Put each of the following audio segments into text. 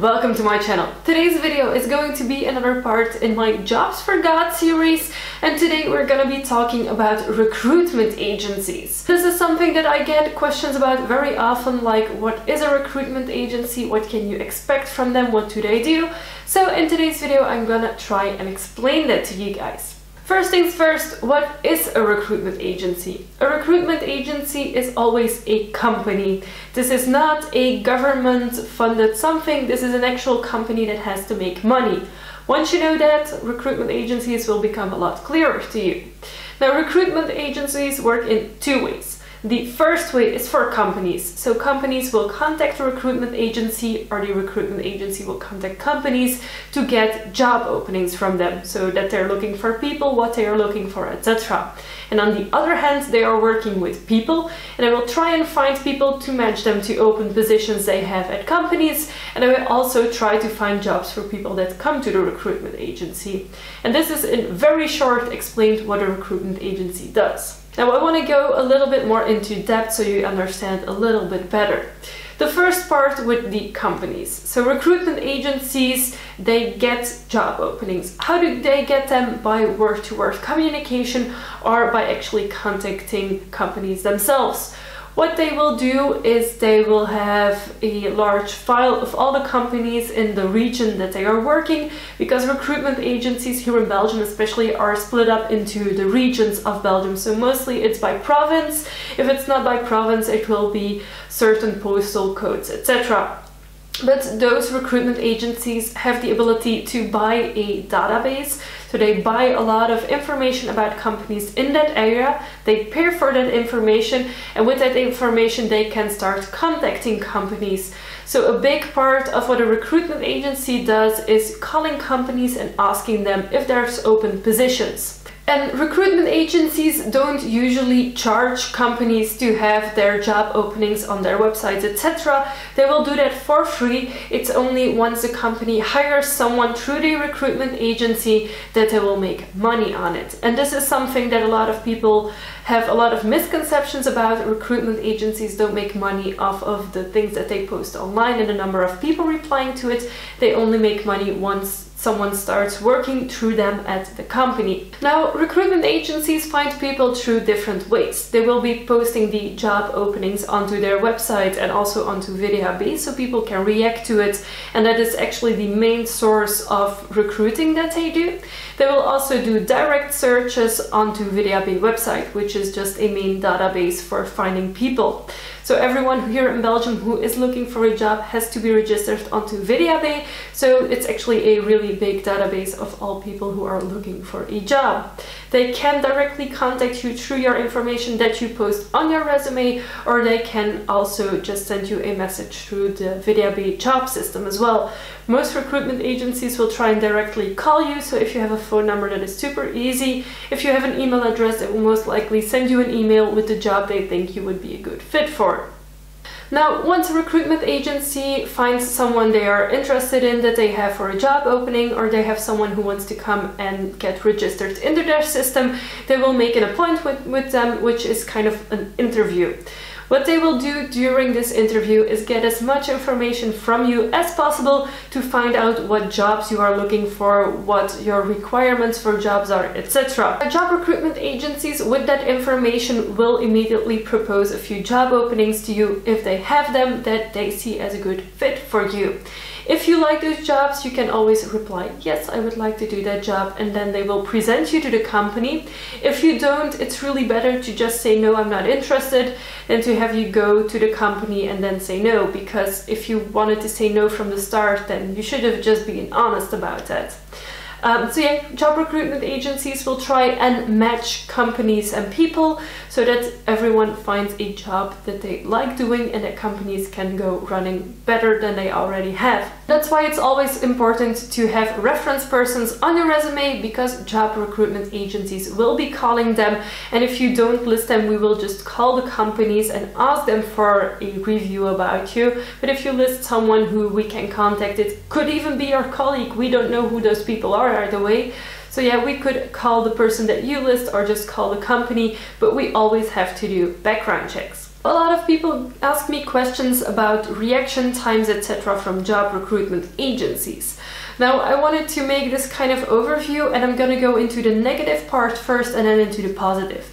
and welcome to my channel. Today's video is going to be another part in my Jobs for God series, and today we're going to be talking about recruitment agencies. This is something that I get questions about very often, like what is a recruitment agency, what can you expect from them, what do they do? So in today's video I'm gonna try and explain that to you guys. First things first, what is a recruitment agency? A recruitment agency is always a company. This is not a government-funded something, this is an actual company that has to make money. Once you know that, recruitment agencies will become a lot clearer to you. Now, recruitment agencies work in two ways. The first way is for companies. So companies will contact a recruitment agency, or the recruitment agency will contact companies to get job openings from them, so that they're looking for people, what they are looking for, etc. And on the other hand, they are working with people, and they will try and find people to match them to open positions they have at companies, and they will also try to find jobs for people that come to the recruitment agency. And this is in very short explained what a recruitment agency does. Now I want to go a little bit more into depth so you understand a little bit better. The first part with the companies. So recruitment agencies, they get job openings. How do they get them? By word-to-word communication or by actually contacting companies themselves. What they will do is they will have a large file of all the companies in the region that they are working, because recruitment agencies here in Belgium especially are split up into the regions of Belgium. So mostly it's by province. If it's not by province, it will be certain postal codes, etc. But those recruitment agencies have the ability to buy a database. So they buy a lot of information about companies in that area, they pay for that information, and with that information they can start contacting companies. So a big part of what a recruitment agency does is calling companies and asking them if there's open positions. And recruitment agencies don't usually charge companies to have their job openings on their websites, etc. They will do that for free. It's only once the company hires someone through the recruitment agency that they will make money on it. And this is something that a lot of people have a lot of misconceptions about. Recruitment agencies don't make money off of the things that they post online and the number of people replying to it. They only make money once someone starts working through them at the company. Now, recruitment agencies find people through different ways. They will be posting the job openings onto their website and also onto VideaB, so people can react to it, and that is actually the main source of recruiting that they do. They will also do direct searches onto VideaB website, which is just a main database for finding people. So everyone here in Belgium who is looking for a job has to be registered onto VideaB, so it's actually a really big database of all people who are looking for a job. They can directly contact you through your information that you post on your resume, or they can also just send you a message through the VideaB job system as well. Most recruitment agencies will try and directly call you, so if you have a phone number, that is super easy. If you have an email address, they will most likely send you an email with the job they think you would be a good fit for. Now, once a recruitment agency finds someone they are interested in that they have for a job opening, or they have someone who wants to come and get registered into their system, they will make an appointment with them, which is kind of an interview. What they will do during this interview is get as much information from you as possible to find out what jobs you are looking for, what your requirements for jobs are, etc. Job recruitment agencies with that information will immediately propose a few job openings to you if they have them that they see as a good fit for you. If you like those jobs, you can always reply, yes, I would like to do that job, and then they will present you to the company. If you don't, it's really better to just say, no, I'm not interested, than to have you go to the company and then say no, because if you wanted to say no from the start, then you should have just been honest about that. So yeah, job recruitment agencies will try and match companies and people so that everyone finds a job that they like doing and that companies can go running better than they already have. That's why it's always important to have reference persons on your resume, because job recruitment agencies will be calling them, and if you don't list them, we will just call the companies and ask them for a review about you. But if you list someone who we can contact, it could even be our colleague. We don't know who those people are either way. So yeah, we could call the person that you list or just call the company, but we always have to do background checks. A lot of people ask me questions about reaction times, etc. from job recruitment agencies. Now, I wanted to make this kind of overview, and I'm going to go into the negative part first and then into the positive.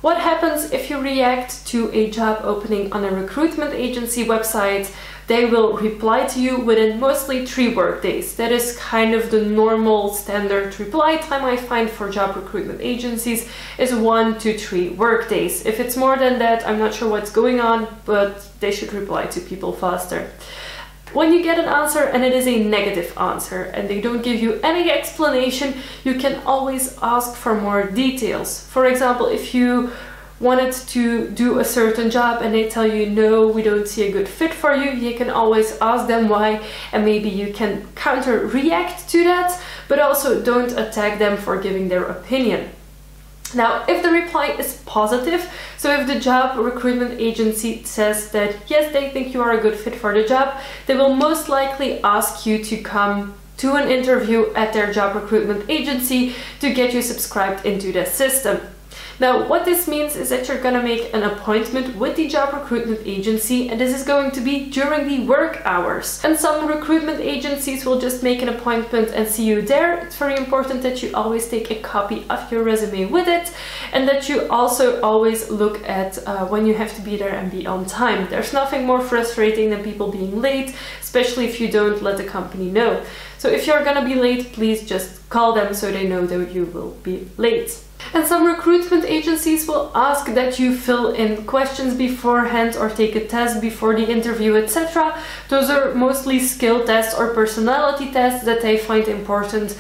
What happens if you react to a job opening on a recruitment agency website? They will reply to you within mostly 3 work days. That is kind of the normal standard reply time I find for job recruitment agencies, is 1 to 3 work days. If it's more than that, I'm not sure what's going on, but they should reply to people faster. When you get an answer and it is a negative answer and they don't give you any explanation, you can always ask for more details. For example, if you wanted to do a certain job and they tell you no, we don't see a good fit for you, you can always ask them why, and maybe you can counter react to that, but also don't attack them for giving their opinion. Now, if the reply is positive, so if the job recruitment agency says that yes, they think you are a good fit for the job, they will most likely ask you to come to an interview at their job recruitment agency to get you subscribed into the system. Now, what this means is that you're gonna make an appointment with the job recruitment agency, and this is going to be during the work hours. And some recruitment agencies will just make an appointment and see you there. It's very important that you always take a copy of your resume with it, and that you also always look at when you have to be there and be on time. There's nothing more frustrating than people being late, especially if you don't let the company know. So if you're gonna be late, please just call them so they know that you will be late. And some recruitment agencies will ask that you fill in questions beforehand or take a test before the interview, etc. Those are mostly skill tests or personality tests that they find important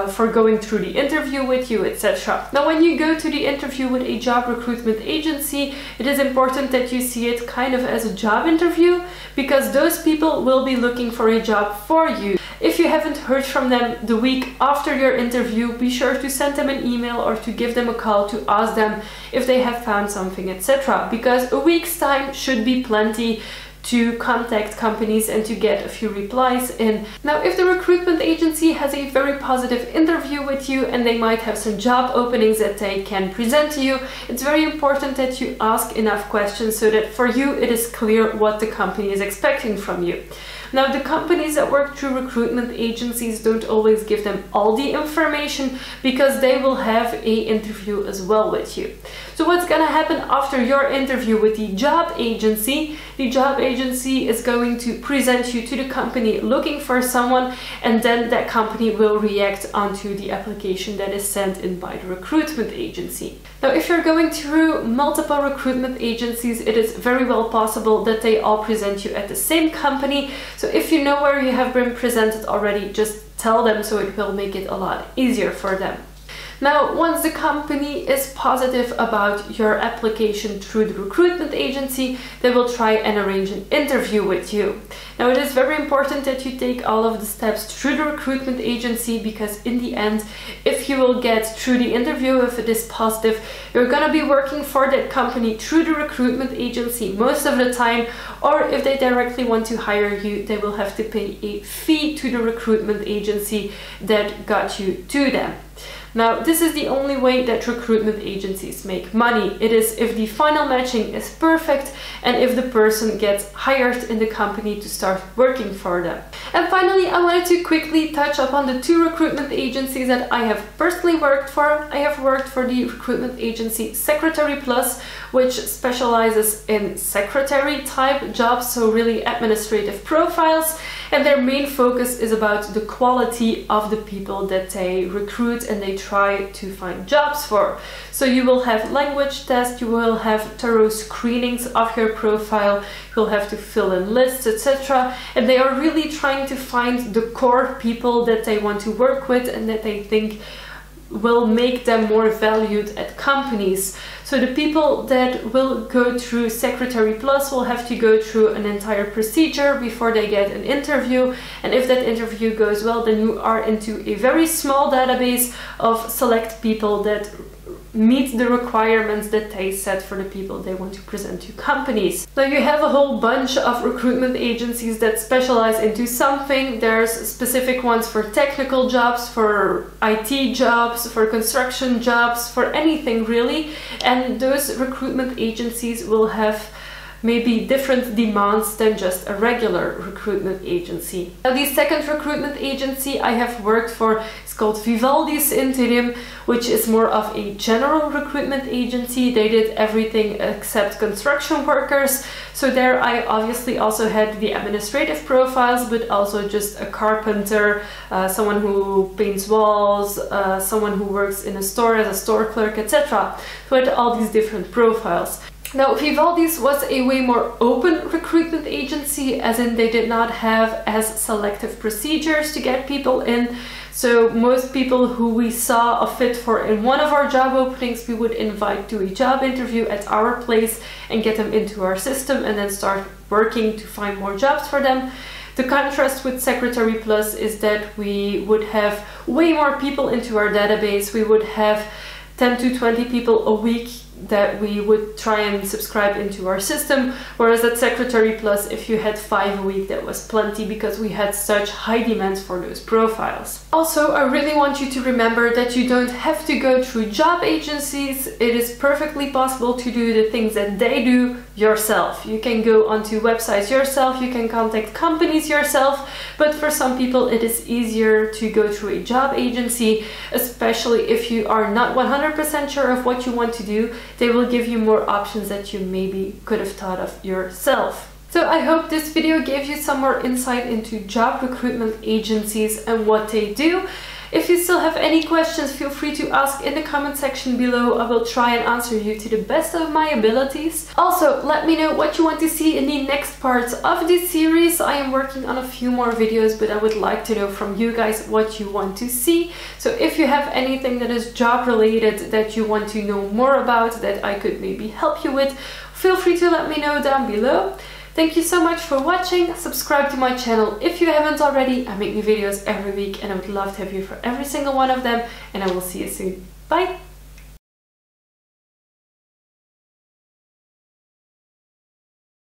for going through the interview with you, etc. Now, when you go to the interview with a job recruitment agency, it is important that you see it kind of as a job interview, because those people will be looking for a job for you. If you haven't heard from them the week after your interview, be sure to send them an email or to give them a call to ask them if they have found something, etc. Because a week's time should be plenty to contact companies and to get a few replies in. Now, if the recruitment agency has a very positive interview with you and they might have some job openings that they can present to you, it's very important that you ask enough questions so that for you it is clear what the company is expecting from you. Now, the companies that work through recruitment agencies don't always give them all the information, because they will have an interview as well with you. So what's gonna happen after your interview with the job agency? The job agency is going to present you to the company looking for someone, and then that company will react onto the application that is sent in by the recruitment agency. Now, if you're going through multiple recruitment agencies, it is very well possible that they all present you at the same company. So if you know where you have been presented already, just tell them, so it will make it a lot easier for them. Now, once the company is positive about your application through the recruitment agency, they will try and arrange an interview with you. Now, it is very important that you take all of the steps through the recruitment agency, because in the end, if you will get through the interview, if it is positive, you're gonna be working for that company through the recruitment agency most of the time, or if they directly want to hire you, they will have to pay a fee to the recruitment agency that got you to them. Now, this is the only way that recruitment agencies make money. It is if the final matching is perfect and if the person gets hired in the company to start working for them. And finally, I wanted to quickly touch upon the 2 recruitment agencies that I have personally worked for. I have worked for the recruitment agency Secretary Plus, which specializes in secretary type jobs, so really administrative profiles, and their main focus is about the quality of the people that they recruit and they try to find jobs for. So you will have language tests, you will have thorough screenings of your profile, you'll have to fill in lists, etc. And they are really trying to find the core people that they want to work with and that they think will make them more valued at companies. So the people that will go through Secretary Plus will have to go through an entire procedure before they get an interview, and if that interview goes well, then you are into a very small database of select people that meet the requirements that they set for the people they want to present to companies. Now you have a whole bunch of recruitment agencies that specialize into something. There's specific ones for technical jobs, for IT jobs, for construction jobs, for anything really, and those recruitment agencies will have maybe different demands than just a regular recruitment agency. Now the second recruitment agency I have worked for is called Vivaldi's Interim, which is more of a general recruitment agency. They did everything except construction workers. So there I obviously also had the administrative profiles, but also just a carpenter, someone who paints walls, someone who works in a store as a store clerk, etc. So I had all these different profiles. Now, Vivaldi's was a way more open recruitment agency, as in they did not have as selective procedures to get people in. So most people who we saw a fit for in one of our job openings, we would invite to a job interview at our place and get them into our system and then start working to find more jobs for them. The contrast with Secretary Plus is that we would have way more people into our database. We would have 10 to 20 people a week that we would try and subscribe into our system, whereas at Secretary Plus, if you had 5 a week, that was plenty because we had such high demands for those profiles. Also, I really want you to remember that you don't have to go through job agencies. It is perfectly possible to do the things that they do yourself. You can go onto websites yourself, you can contact companies yourself, but for some people it is easier to go through a job agency, especially if you are not 100% sure of what you want to do. They will give you more options that you maybe could have thought of yourself. So I hope this video gave you some more insight into job recruitment agencies and what they do. If you still have any questions, feel free to ask in the comment section below. I will try and answer you to the best of my abilities. Also, let me know what you want to see in the next parts of this series. I am working on a few more videos, but I would like to know from you guys what you want to see. So if you have anything that is job related that you want to know more about, that I could maybe help you with, feel free to let me know down below. Thank you so much for watching. Subscribe to my channel if you haven't already. I make new videos every week and I would love to have you for every single one of them, and I will see you soon. Bye!